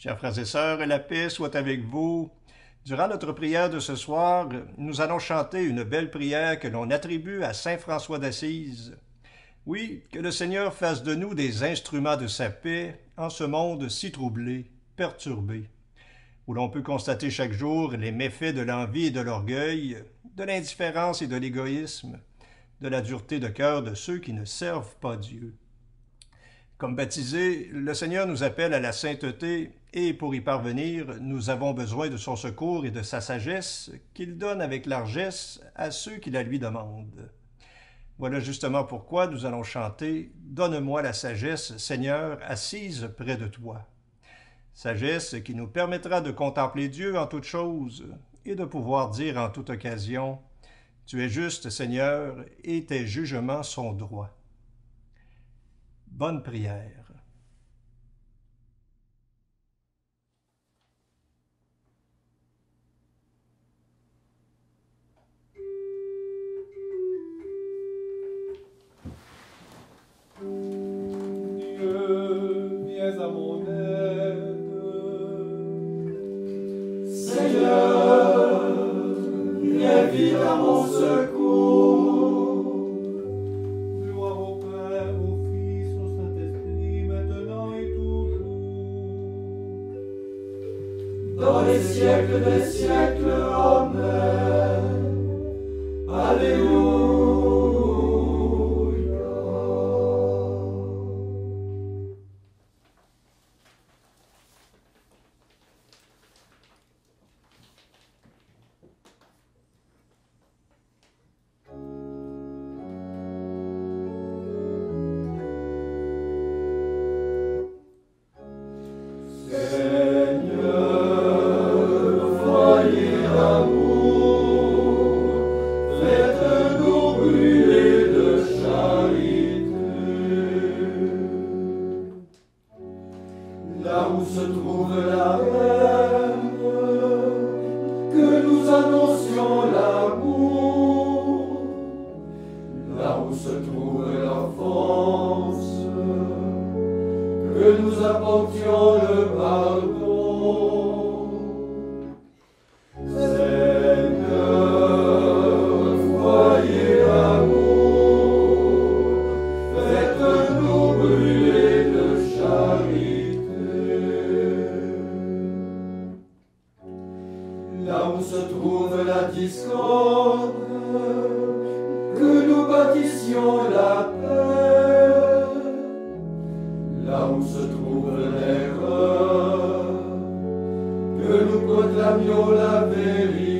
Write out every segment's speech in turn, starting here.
Chers frères et sœurs, la paix soit avec vous. Durant notre prière de ce soir, nous allons chanter une belle prière que l'on attribue à Saint François d'Assise. Oui, que le Seigneur fasse de nous des instruments de sa paix en ce monde si troublé, perturbé, où l'on peut constater chaque jour les méfaits de l'envie et de l'orgueil, de l'indifférence et de l'égoïsme, de la dureté de cœur de ceux qui ne servent pas Dieu. Comme baptisés, le Seigneur nous appelle à la sainteté et pour y parvenir, nous avons besoin de son secours et de sa sagesse qu'il donne avec largesse à ceux qui la lui demandent. Voilà justement pourquoi nous allons chanter Donne-moi la sagesse, Seigneur, assise près de toi. Sagesse qui nous permettra de contempler Dieu en toutes choses et de pouvoir dire en toute occasion Tu es juste, Seigneur, et tes jugements sont droits. Bonne prière. Dieu, viens à mon aide. Seigneur, viens vite à mon secours. Gloire au Père, au Fils, au Saint-Esprit, maintenant et toujours. Dans les siècles des siècles, Amen. Alléluia. Seigneur, voyez l'amour, faites-nous brûler de charité. Là où se trouve la haine, que nous annoncions l'amour. Là où se trouve l'offense, que nous apportions le pardon. Seigneur, voyez l'amour, faites-nous brûler de charité. Là où se trouve la discorde, que nous bâtissions la paix. Là où se trouve l'erreur, que nous proclamions la vérité.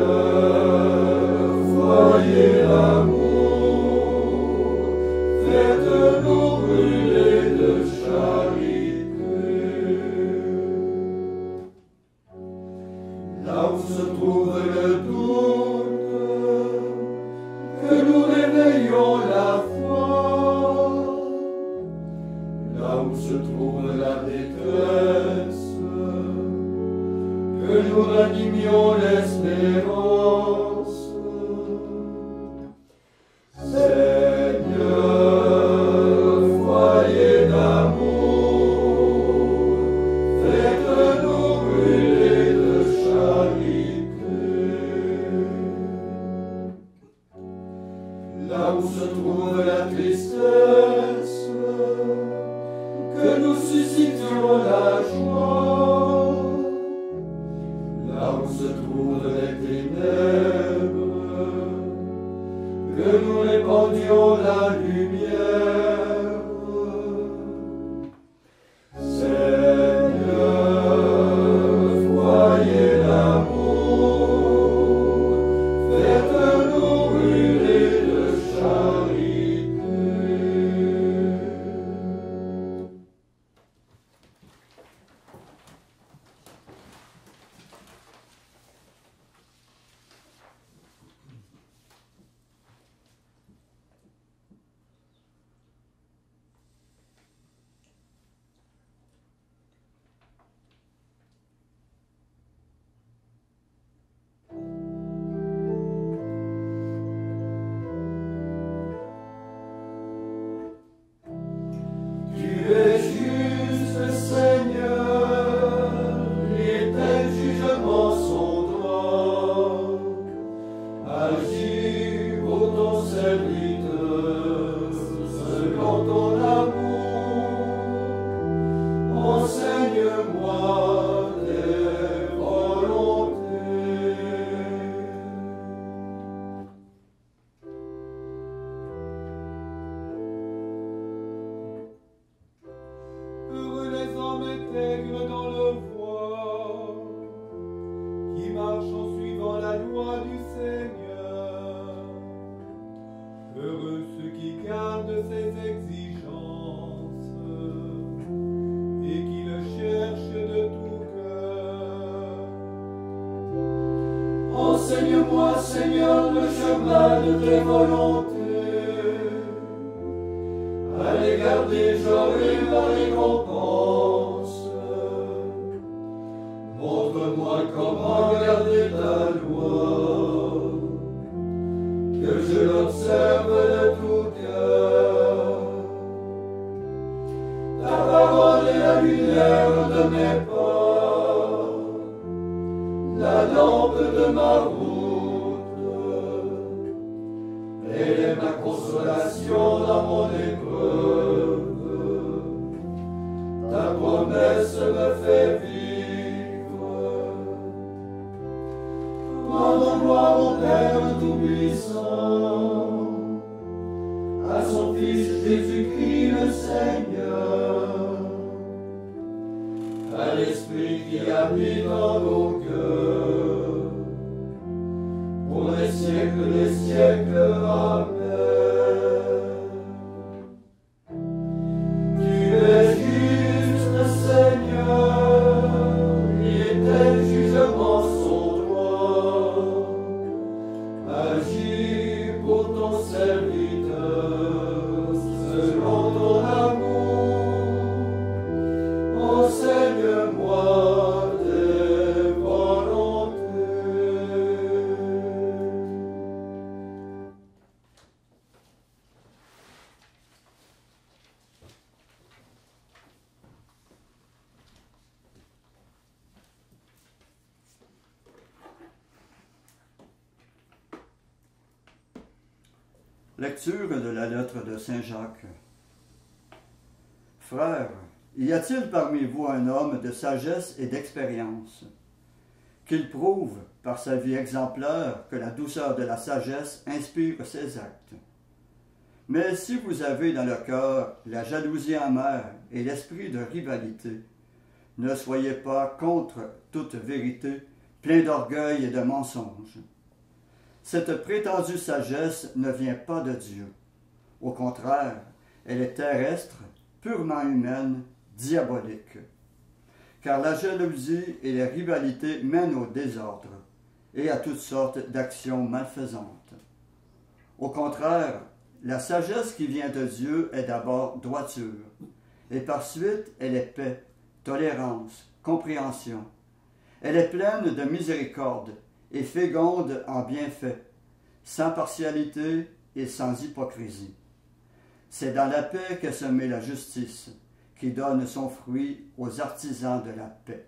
Seigneur, voyez l'amour, faites-nous brûler de charité. Là où se trouve le doute, que nous réveillons la foi. Là où se trouve la détresse, que nous ranimions l'espérance. Seigneur, voyez d'amour, faites-nous brûler de charité. Là où se trouve la tristesse, que nous suscitions la joie. Là où se trouvent les ténèbres, que nous répandions la lumière. Seigneur, voyez l'amour, faites-nous brûler de charité. de ses exigences et qui le cherche de tout cœur. Enseigne-moi, Seigneur, le chemin de tes volontés. À l'égard des j'aurai ma récompense. Montre-moi comment garder ta loi, que je l'observe de tout cœur. Ta parole est la lumière de mes pas, la lampe de ma route. Elle est ma consolation dans mon épreuve. Ta promesse me fait vivre. Rendons gloire au Père Tout-Puissant, à son Fils Jésus-Christ le Seigneur, à l'Esprit qui habite dans nos cœurs, pour les siècles des siècles. Amen. Tu es juste, Seigneur, et tes jugements sont droits. Agis pour ton serviteur, selon ton amour. Enseigne-moi tes volontés. Lecture de la lettre de Saint Jacques. Frères, y a-t-il parmi vous un homme de sagesse et d'expérience, qu'il prouve par sa vie exemplaire que la douceur de la sagesse inspire ses actes? Mais si vous avez dans le cœur la jalousie amère et l'esprit de rivalité, ne soyez pas contre toute vérité, plein d'orgueil et de mensonges. Cette prétendue sagesse ne vient pas de Dieu. Au contraire, elle est terrestre, purement humaine, diabolique. Car la jalousie et la rivalité mènent au désordre et à toutes sortes d'actions malfaisantes. Au contraire, la sagesse qui vient de Dieu est d'abord droiture, et par suite elle est paix, tolérance, compréhension. Elle est pleine de miséricorde et féconde en bienfaits, sans partialité et sans hypocrisie. C'est dans la paix qu'est semée la justice, qui donne son fruit aux artisans de la paix.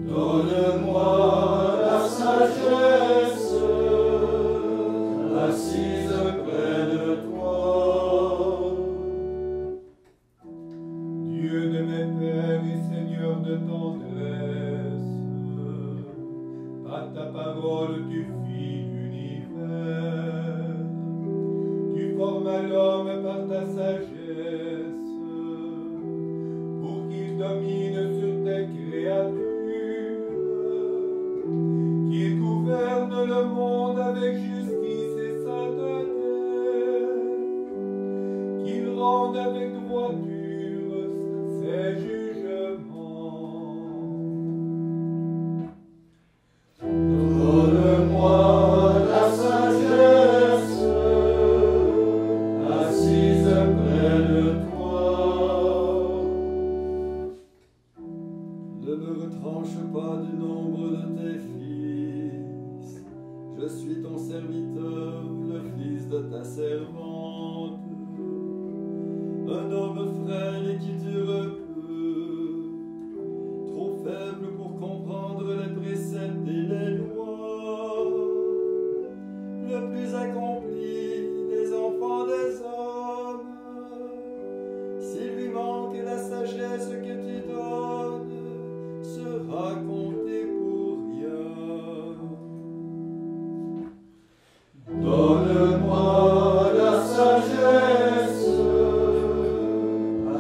Donne-moi la sagesse, assise près de toi. Dieu de mes pères et Seigneur de tendresse, par ta parole tu fis l'univers. Tu formas l'homme par ta sagesse, pour qu'il domine sur tes créatures. Qu'il gouverne le monde avec justice et sainteté, qu'il rende avec droiture ses jugements. Donne-moi la sagesse, assise près de toi. Ne me retranche pas du nombre un homme frêle et qui dure peu, trop faible pour comprendre les préceptes et les lois, le plus accompli des enfants des hommes. S'il lui manque la sagesse que tu donnes, sera compté pour rien. Donne-moi la sagesse,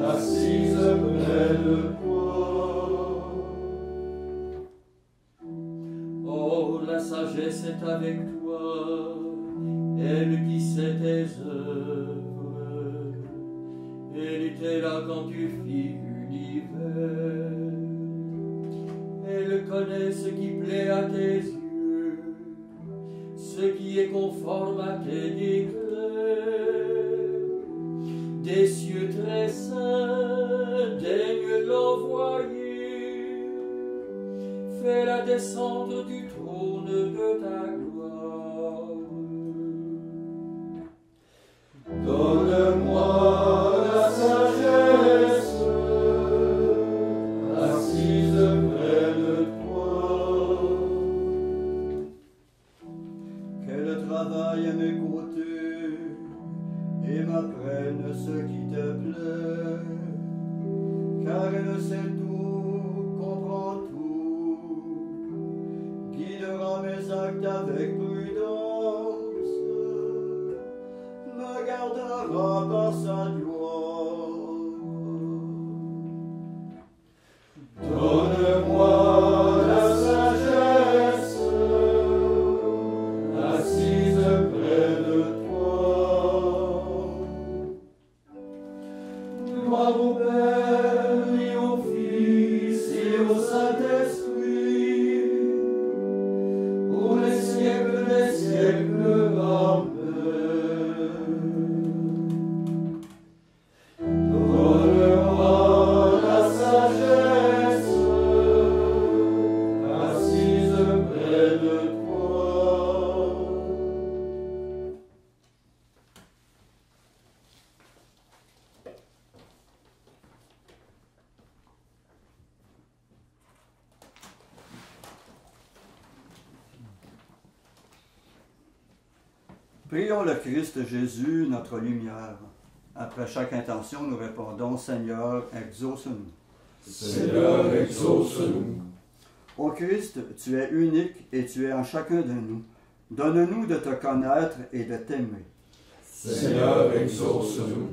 assise près de toi. Oh, la sagesse est avec toi, elle qui sait tes œuvres. Elle était là quand tu fis l'univers. Elle connaît ce qui plaît à tes yeux, ce qui est conforme à tes décrets. Des cieux très saints, daigne l'envoyer. Fais-la descendre du trône de ta gloire. Donne-moi la sagesse, assise près de toi. Qu'elle travaille à mes côtés et m'apprenne ce qui te plaît, car elle sait tout, comprend tout, guidera mes actes avec prudence, me gardera par sa gloire. Donne-moi la sagesse, assise près de toi. Gloire au Père et au Fils et au Saint-Esprit, pour les siècles des siècles. Amen. Donne-moi la sagesse, assise près de toi. Prions le Christ Jésus, notre lumière. Après chaque intention, nous répondons, Seigneur, exauce-nous. Seigneur, exauce-nous. Ô Christ, tu es unique et tu es en chacun de nous. Donne-nous de te connaître et de t'aimer. Seigneur, exauce-nous.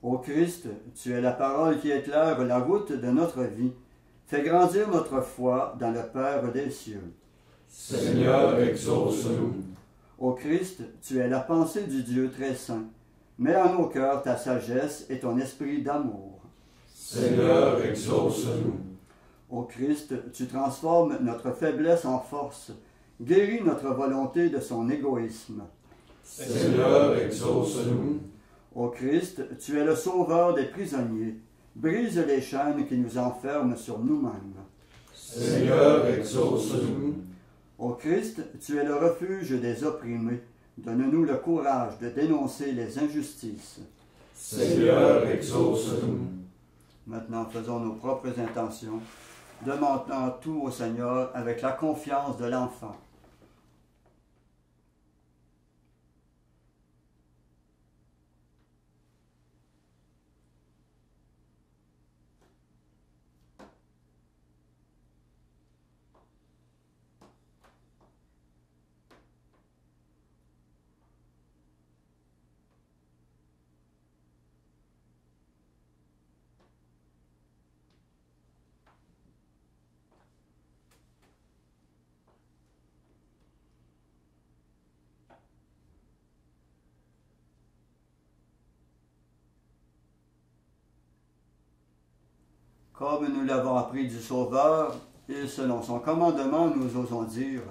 Ô Christ, tu es la parole qui éclaire la route de notre vie. Fais grandir notre foi dans le Père des cieux. Seigneur, exauce-nous. Ô Christ, tu es la pensée du Dieu très saint. Mets en nos cœurs ta sagesse et ton esprit d'amour. Seigneur, exauce-nous. Ô Christ, tu transformes notre faiblesse en force. Guéris notre volonté de son égoïsme. Seigneur, exauce-nous. Ô Christ, tu es le sauveur des prisonniers. Brise les chaînes qui nous enferment sur nous-mêmes. Seigneur, exauce-nous. Ô Christ, tu es le refuge des opprimés. Donne-nous le courage de dénoncer les injustices. Seigneur, exauce-nous. Maintenant, faisons nos propres intentions, demandant tout au Seigneur avec la confiance de l'enfant. Comme nous l'avons appris du Sauveur, et selon son commandement, nous osons dire: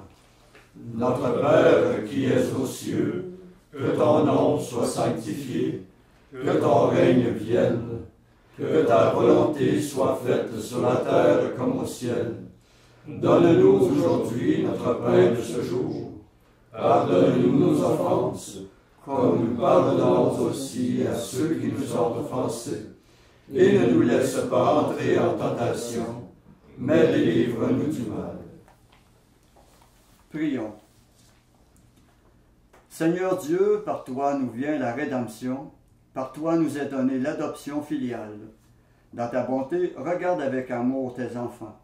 Notre Père qui es aux cieux, que ton nom soit sanctifié, que ton règne vienne, que ta volonté soit faite sur la terre comme au ciel. Donne-nous aujourd'hui notre pain de ce jour. Pardonne-nous nos offenses, comme nous pardonnons aussi à ceux qui nous ont offensés. Et ne nous laisse pas entrer en tentation, mais délivre-nous du mal. Prions. Seigneur Dieu, par toi nous vient la rédemption, par toi nous est donnée l'adoption filiale. Dans ta bonté, regarde avec amour tes enfants.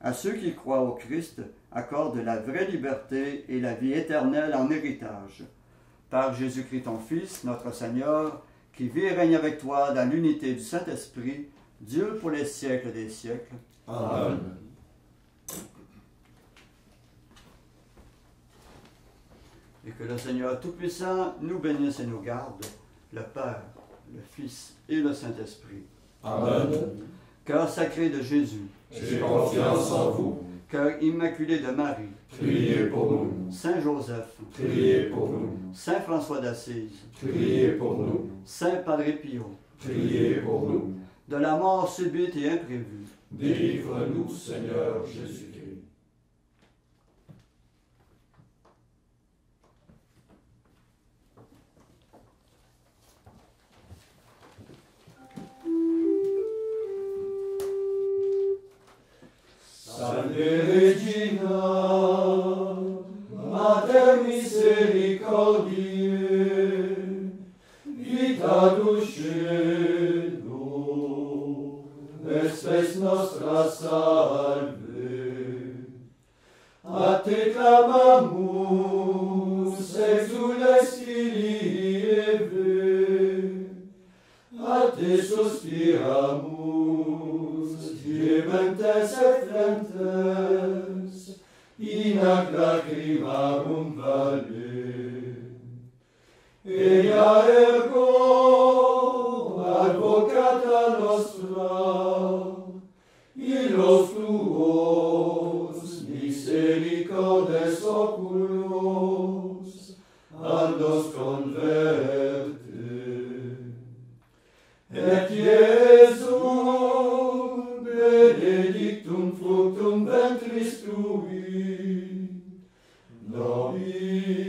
À ceux qui croient au Christ, accorde la vraie liberté et la vie éternelle en héritage. Par Jésus-Christ ton Fils, notre Seigneur, qui vit et règne avec toi dans l'unité du Saint-Esprit, Dieu pour les siècles des siècles. Amen. Et que le Seigneur Tout-Puissant nous bénisse et nous garde, le Père, le Fils et le Saint-Esprit. Amen. Cœur sacré de Jésus, J'ai confiance en vous. cœur immaculé de Marie, Priez pour nous. Saint Joseph, Priez pour nous. Saint François d'Assise, Priez pour nous. Saint Padre Pio, Priez pour nous. de la mort subite et imprévue, Délivre-nous, Seigneur Jésus-Christ. Salve Regina, Mater misericordiae, vita dulcedo, espes nostra salve. A te clamamus, exules Kyrie, a te suspiramus, gementes et flentes, in ac lacrimarum vale. Ea ergo, advocata nostra, illos tuos misericordes oculos, a nos converte. Et Iesum benedictum fructum ventris tui, nobis